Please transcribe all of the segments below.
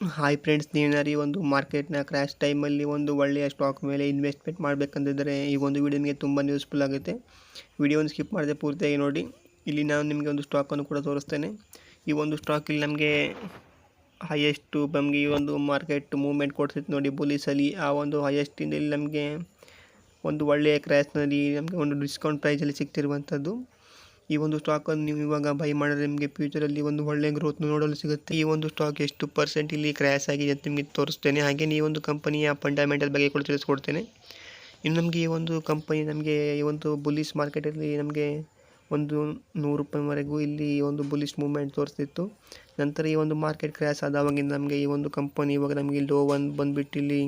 Hi friends, ನೀವೇನಾದ್ರು ಈ ಒಂದು ಮಾರ್ಕೆಟ್ನ ಕ್ರ್ಯಾಶ್ ಟೈಮಲ್ಲಿ ಒಂದು ಒಳ್ಳೆಯ ಸ್ಟಾಕ್ ಮೇಲೆ ಇನ್ವೆಸ್ಟ್ಮೆಂಟ್ ಮಾಡಬೇಕಂತಿದ್ದರೆ ಈ ಒಂದು ವಿಡಿಯೋ ನಿಮಗೆ ತುಂಬ ಯೂಸ್ಫುಲ್ ಆಗುತ್ತೆ. ವಿಡಿಯೋನ ಸ್ಕಿಪ್ ಮಾಡದೆ ಪೂರ್ತಿಯಾಗಿ ನೋಡಿ. ಇಲ್ಲಿ ನಾನು ನಿಮಗೆ ಒಂದು ಸ್ಟಾಕನ್ನು ಕೂಡ ತೋರಿಸ್ತೇನೆ. ಈ ಒಂದು ಸ್ಟಾಕ್ ಇಲ್ಲಿ ನಮಗೆ ಹೈಯೆಸ್ಟು ನಮಗೆ ಈ ಒಂದು ಮಾರ್ಕೆಟ್ ಮೂವ್ಮೆಂಟ್ ಕೊಡ್ತಿತ್ತು ನೋಡಿ ಬುಲಿಸಲ್ಲಿ. ಆ ಒಂದು ಹೈಯೆಸ್ಟಿಂದ ಇಲ್ಲಿ ನಮಗೆ ಒಂದು ಒಳ್ಳೆಯ ಕ್ರ್ಯಾಶ್ನಲ್ಲಿ ನಮಗೆ ಒಂದು ಡಿಸ್ಕೌಂಟ್ ಪ್ರೈಸಲ್ಲಿ ಸಿಗ್ತಿರುವಂಥದ್ದು. ಈ ಒಂದು ಸ್ಟಾಕನ್ನು ನೀವು ಇವಾಗ ಬೈ ಮಾಡಿದ್ರೆ ನಿಮಗೆ ಫ್ಯೂಚರಲ್ಲಿ ಒಂದು ಒಳ್ಳೆಯ ಗ್ರೋತ್ ನೋಡಲು ಸಿಗುತ್ತೆ. ಈ ಒಂದು ಸ್ಟಾಕ್ ಎಷ್ಟು ಪರ್ಸೆಂಟ್ ಇಲ್ಲಿ ಕ್ರ್ಯಾಶ್ ಆಗಿದೆ ಅಂತ ನಿಮಗೆ ತೋರಿಸ್ತೇನೆ. ಹಾಗೆ ಈ ಒಂದು ಕಂಪನಿಯ ಫಂಡಮೆಂಟಲ್ ಬಗ್ಗೆ ಕೂಡ ತಿಳಿಸ್ಕೊಡ್ತೇನೆ. ಇನ್ನು ನಮಗೆ ಈ ಒಂದು ಕಂಪನಿ ನಮಗೆ ಈ ಒಂದು ಬುಲಿಶ್ ಮಾರ್ಕೆಟಲ್ಲಿ ನಮಗೆ ಒಂದು 100 ರೂಪಾಯಿವರೆಗೂ ಇಲ್ಲಿ ಒಂದು ಬುಲಿಶ್ ಮೂವ್ಮೆಂಟ್ ತೋರಿಸ್ತಿತ್ತು. ನಂತರ ಈ ಒಂದು ಮಾರ್ಕೆಟ್ ಕ್ರ್ಯಾಶ್ ಆದವಾಗಿಂದ ನಮಗೆ ಈ ಒಂದು ಕಂಪನಿ ಇವಾಗ ನಮಗೆ ಲೋ ಒಂದು ಬಂದುಬಿಟ್ಟು ಇಲ್ಲಿ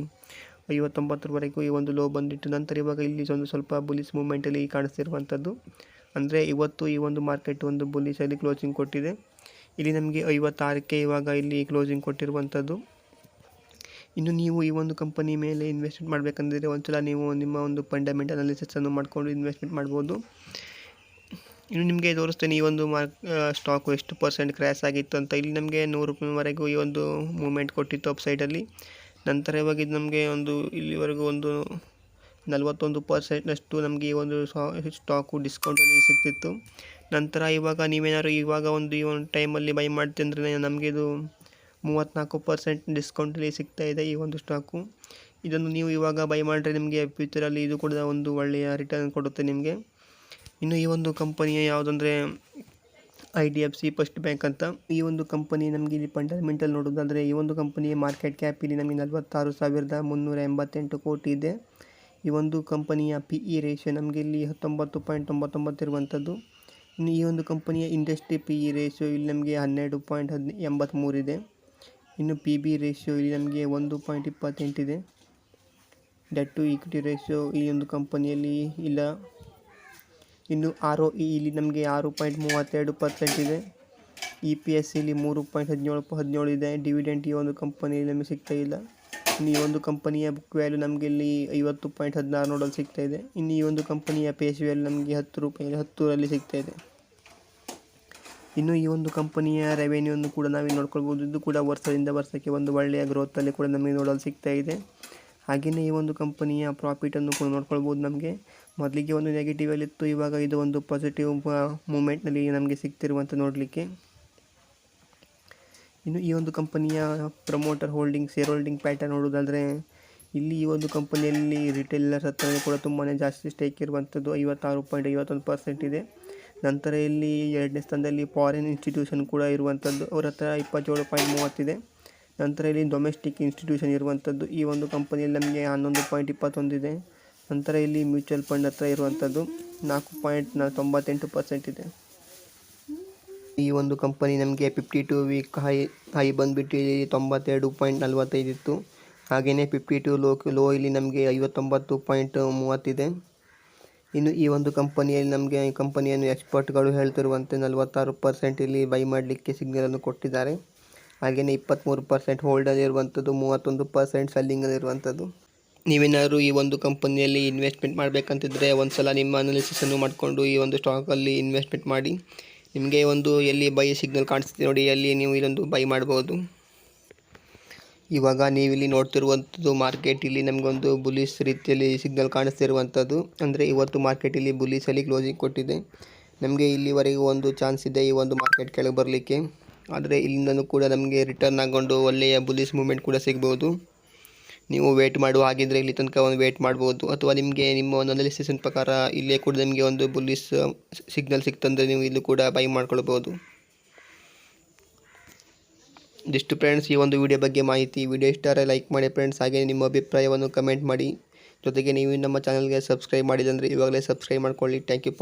59ವರೆಗೂ ಈ ಒಂದು ಲೋ ಬಂದಿತ್ತು. ನಂತರ ಇವಾಗ ಇಲ್ಲಿ ಒಂದು ಸ್ವಲ್ಪ ಬುಲಿಶ್ ಮೂವ್ಮೆಂಟಲ್ಲಿ ಕಾಣಿಸ್ತಿರುವಂಥದ್ದು. ಅಂದರೆ ಇವತ್ತು ಈ ಒಂದು ಮಾರ್ಕೆಟ್ ಒಂದು ಬುಲಿಶಲ್ಲಿ ಕ್ಲೋಸಿಂಗ್ ಕೊಟ್ಟಿದೆ. ಇಲ್ಲಿ ನಮಗೆ 56ಕ್ಕೆ ಇವಾಗ ಇಲ್ಲಿ ಕ್ಲೋಸಿಂಗ್ ಕೊಟ್ಟಿರುವಂಥದ್ದು. ಇನ್ನು ನೀವು ಈ ಒಂದು ಕಂಪನಿ ಮೇಲೆ ಇನ್ವೆಸ್ಟ್ಮೆಂಟ್ ಮಾಡಬೇಕಂದ್ರೆ ಒಂದ್ಸಲ ನೀವು ನಿಮ್ಮ ಒಂದು ಫಂಡಮೆಂಟಲ್ ಅನಾಲಿಸಿಸನ್ನು ಮಾಡಿಕೊಂಡು ಇನ್ವೆಸ್ಟ್ಮೆಂಟ್ ಮಾಡ್ಬೋದು. ಇನ್ನು ನಿಮಗೆ ತೋರಿಸ್ತೇನೆ ಈ ಒಂದು ಸ್ಟಾಕು ಎಷ್ಟು ಪರ್ಸೆಂಟ್ ಕ್ರ್ಯಾಶ್ ಆಗಿತ್ತು ಅಂತ. ಇಲ್ಲಿ ನಮಗೆ 100 ರೂಪಾಯಿವರೆಗೂ ಈ ಒಂದು ಮೂವ್ಮೆಂಟ್ ಕೊಟ್ಟಿತ್ತು ಅಪ್ಸೈಡಲ್ಲಿ. ನಂತರ ಇವಾಗ ಇದು ನಮಗೆ ಒಂದು ಇಲ್ಲಿವರೆಗೂ ಒಂದು 41% ನಮಗೆ ಈ ಒಂದು ಸ್ಟಾಕು ಡಿಸ್ಕೌಂಟಲ್ಲಿ ಸಿಗ್ತಿತ್ತು. ನಂತರ ಇವಾಗ ನೀವೇನಾದ್ರು ಇವಾಗ ಈ ಒಂದು ಟೈಮಲ್ಲಿ ಬೈ ಮಾಡ್ತೀವಿ ನಮಗೆ ಇದು 34% ಡಿಸ್ಕೌಂಟಲ್ಲಿ ಸಿಗ್ತಾಯಿದೆ ಈ ಒಂದು ಸ್ಟಾಕು. ಇದನ್ನು ನೀವು ಇವಾಗ ಬೈ ಮಾಡಿದ್ರೆ ನಿಮಗೆ ಫ್ಯೂಚರಲ್ಲಿ ಇದು ಕೂಡ ಒಂದು ಒಳ್ಳೆಯ ರಿಟರ್ನ್ ಕೊಡುತ್ತೆ ನಿಮಗೆ. ಇನ್ನು ಈ ಒಂದು ಕಂಪನಿಯ ಯಾವುದಂದರೆ IDFC ಫಸ್ಟ್ ಬ್ಯಾಂಕ್ ಅಂತ. ಈ ಒಂದು ಕಂಪನಿ ನಮಗೆ ಇಲ್ಲಿ ಫಂಡಮೆಂಟಲ್ ನೋಡೋದಾದರೆ ಈ ಒಂದು ಕಂಪನಿಯ ಮಾರ್ಕೆಟ್ ಕ್ಯಾಪ್ ಇಲ್ಲಿ ನಮಗೆ 46,388 ಕೋಟಿ ಇದೆ. ಈ ಒಂದು ಕಂಪನಿಯ PE ರೇಷಿಯೋ ನಮಗೆ ಇಲ್ಲಿ 19.99 ಇರುವಂಥದ್ದು. ಇನ್ನು ಈ ಒಂದು ಕಂಪನಿಯ ಇಂಡಸ್ಟ್ರಿ PE ರೇಷಿಯೋ ಇಲ್ಲಿ ನಮಗೆ 12.83 ಇದೆ. ಇನ್ನು PB ರೇಷಿಯೋ ಇಲ್ಲಿ ನಮಗೆ 1.28 ಇದೆ. ಡೆಟ್ ಟು ಈಕ್ವಿಟಿ ರೇಷಿಯೋ ಈ ಒಂದು ಕಂಪನಿಯಲ್ಲಿ ಇಲ್ಲ. ಇನ್ನು ROE ಇಲ್ಲಿ ನಮಗೆ 6.32% ಇದೆ. EPS ಇಲ್ಲಿ 3.17 ಇದೆ. ಡಿವಿಡೆಂಟ್ ಈ ಒಂದು ಕಂಪನಿಯಲ್ಲಿ ನಮಗೆ ಸಿಗ್ತಾ ಇಲ್ಲ. ಇನ್ನು ಈ ಒಂದು ಕಂಪನಿಯ ಬುಕ್ ವ್ಯಾಲ್ಯೂ ನಮಗೆ ಇಲ್ಲಿ 50.16 ನೋಡಲು ಸಿಗ್ತಾ ಇದೆ. ಇನ್ನು ಈ ಒಂದು ಕಂಪನಿಯ ಪೇಸ್ ವ್ಯಾಲ್ಯೂ ನಮಗೆ 10 ರೂಪಾಯಿ 10ರಲ್ಲಿ ಸಿಗ್ತಾ ಇದೆ. ಇನ್ನು ಈ ಒಂದು ಕಂಪನಿಯ ರೆವೆನ್ಯೂವನ್ನು ಕೂಡ ನಾವಿಲ್ಲಿ ನೋಡ್ಕೊಳ್ಬೋದು. ಇದು ಕೂಡ ವರ್ಷದಿಂದ ವರ್ಷಕ್ಕೆ ಒಂದು ಒಳ್ಳೆಯ ಗ್ರೋತಲ್ಲಿ ಕೂಡ ನಮಗೆ ನೋಡಲು ಸಿಗ್ತಾ ಇದೆ. ಹಾಗೆಯೇ ಈ ಒಂದು ಕಂಪನಿಯ ಪ್ರಾಫಿಟನ್ನು ಕೂಡ ನೋಡ್ಕೊಳ್ಬೋದು. ನಮಗೆ ಮೊದಲಿಗೆ ಒಂದು ನೆಗೆಟಿವಲ್ಲಿ ಇತ್ತು, ಇವಾಗ ಇದು ಒಂದು ಪಾಸಿಟಿವ್ ಮೂಮೆಂಟ್ನಲ್ಲಿ ನಮಗೆ ಸಿಗ್ತಿರುವಂಥ ನೋಡಲಿಕ್ಕೆ. ಇನ್ನು ಈ ಒಂದು ಕಂಪನಿಯ promoter holding share holding pattern ನೋಡೋದಾದರೆ ಇಲ್ಲಿ ಈ ಒಂದು ಕಂಪನಿಯಲ್ಲಿ ರಿಟೇಲರ್ಸ್ ಹತ್ರ ಕೂಡ ತುಂಬಾ ಜಾಸ್ತಿ ಸ್ಟೇಕ್ ಇರುವಂಥದ್ದು 56.51% ಇದೆ. ನಂತರ ಇಲ್ಲಿ 2ನೇ ಸ್ಥಾನದಲ್ಲಿ ಫಾರಿನ್ ಇನ್ಸ್ಟಿಟ್ಯೂಷನ್ ಕೂಡ ಇರುವಂಥದ್ದು, ಅವ್ರ ಹತ್ರ 27.30 ಇದೆ. ನಂತರ ಇಲ್ಲಿ ಡೊಮೆಸ್ಟಿಕ್ ಇನ್ಸ್ಟಿಟ್ಯೂಷನ್ ಇರುವಂಥದ್ದು ಈ ಒಂದು ಕಂಪನಿಯಲ್ಲಿ ನಮಗೆ 11.21 ಇದೆ. ನಂತರ ಇಲ್ಲಿ ಮ್ಯೂಚುವಲ್ ಫಂಡ್ ಹತ್ರ ಇರುವಂಥದ್ದು 4.98% ಇದೆ. ಈ ಒಂದು ಕಂಪನಿ ನಮಗೆ 52 ವೀಕ್ ಹೈ ಬಂದುಬಿಟ್ಟು ಇಲ್ಲಿ 92.45 ಇತ್ತು. ಹಾಗೆಯೇ 52 ಲೋ ಇಲ್ಲಿ ನಮಗೆ 59.30 ಇದೆ. ಇನ್ನು ಈ ಒಂದು ಕಂಪನಿಯಲ್ಲಿ ನಮಗೆ ಕಂಪನಿಯನ್ನು ಎಕ್ಸ್ಪರ್ಟ್ಗಳು ಹೇಳ್ತಿರುವಂತೆ 46% ಇಲ್ಲಿ ಬೈ ಮಾಡಲಿಕ್ಕೆ ಸಿಗ್ನಲನ್ನು ಕೊಟ್ಟಿದ್ದಾರೆ. ಹಾಗೆಯೇ 23% ಹೋಲ್ಡಲ್ಲಿ ಇರುವಂಥದ್ದು, 31% ಸೆಲ್ಲಿಂಗಲ್ಲಿ ಇರುವಂಥದ್ದು. ನೀವೇನಾದ್ರು ಈ ಒಂದು ಕಂಪನಿಯಲ್ಲಿ ಇನ್ವೆಸ್ಟ್ಮೆಂಟ್ ಮಾಡಬೇಕಂತಿದ್ರೆ ಒಂದು ಸಲ ನಿಮ್ಮ ಅನಾಲಿಸಿಸನ್ನು ಮಾಡಿಕೊಂಡು ಈ ಒಂದು ಸ್ಟಾಕಲ್ಲಿ ಇನ್ವೆಸ್ಟ್ಮೆಂಟ್ ಮಾಡಿ. ನಿಮಗೆ ಒಂದು ಎಲ್ಲಿ ಬೈ ಸಿಗ್ನಲ್ ಕಾಣಿಸ್ತಿದೆ ನೋಡಿ, ಅಲ್ಲಿ ನೀವು ಇದೊಂದು ಬೈ ಮಾಡ್ಬೋದು. ಇವಾಗ ನೀವಿಲ್ಲಿ ನೋಡ್ತಿರುವಂಥದ್ದು ಮಾರ್ಕೆಟ್ ಇಲ್ಲಿ ನಮಗೊಂದು ಬುಲಿಶ್ ರೀತಿಯಲ್ಲಿ ಸಿಗ್ನಲ್ ಕಾಣಿಸ್ತಿರುವಂಥದ್ದು. ಅಂದರೆ ಇವತ್ತು ಮಾರ್ಕೆಟ್ ಇಲ್ಲಿ ಬುಲಿಶಲ್ಲಿ ಕ್ಲೋಸಿಂಗ್ ಕೊಟ್ಟಿದೆ. ನಮಗೆ ಇಲ್ಲಿವರೆಗೂ ಒಂದು ಚಾನ್ಸ್ ಇದೆ ಈ ಒಂದು ಮಾರ್ಕೆಟ್ ಕೆಳಗೆ ಬರಲಿಕ್ಕೆ. ಆದರೆ ಇಲ್ಲಿಂದನೂ ಕೂಡ ನಮಗೆ ರಿಟರ್ನ್ ಆಗೊಂಡು ಒಳ್ಳೆಯ ಬುಲಿಶ್ ಮೂಮೆಂಟ್ ಕೂಡ ಸಿಗ್ಬೋದು. ನೀವು ವೇಟ್ ಮಾಡುವ ಹಾಗಿದ್ರೆ ಇಲ್ಲಿ ತನಕ ಒಂದು ವೇಟ್ ಮಾಡ್ಬೋದು, ಅಥವಾ ನಿಮಗೆ ನಿಮ್ಮ ಒಂದು ಅನಾಲಿಸಿಸ್ ಪ್ರಕಾರ ಇಲ್ಲೇ ಕೂಡ ನಿಮಗೆ ಒಂದು ಬುಲಿಶ್ ಸಿಗ್ನಲ್ ಸಿಕ್ತಂದರೆ ನೀವು ಇಲ್ಲೂ ಕೂಡ ಬೈ ಮಾಡ್ಕೊಳ್ಬೋದು. ಇದಿಷ್ಟು ಫ್ರೆಂಡ್ಸ್ ಈ ಒಂದು ವಿಡಿಯೋ ಬಗ್ಗೆ ಮಾಹಿತಿ. ವಿಡಿಯೋ ಇಷ್ಟ ಆದರೆ ಲೈಕ್ ಮಾಡಿ ಫ್ರೆಂಡ್ಸ್. ಹಾಗೆ ನಿಮ್ಮ ಅಭಿಪ್ರಾಯವನ್ನು ಕಮೆಂಟ್ ಮಾಡಿ. ಜೊತೆಗೆ ನೀವು ನಮ್ಮ ಚಾನಲ್ಗೆ ಸಬ್ಸ್ಕ್ರೈಬ್ ಮಾಡಿದಂದರೆ ಇವಾಗಲೇ ಸಬ್ಸ್ಕ್ರೈಬ್ ಮಾಡ್ಕೊಳ್ಳಿ. Thank you for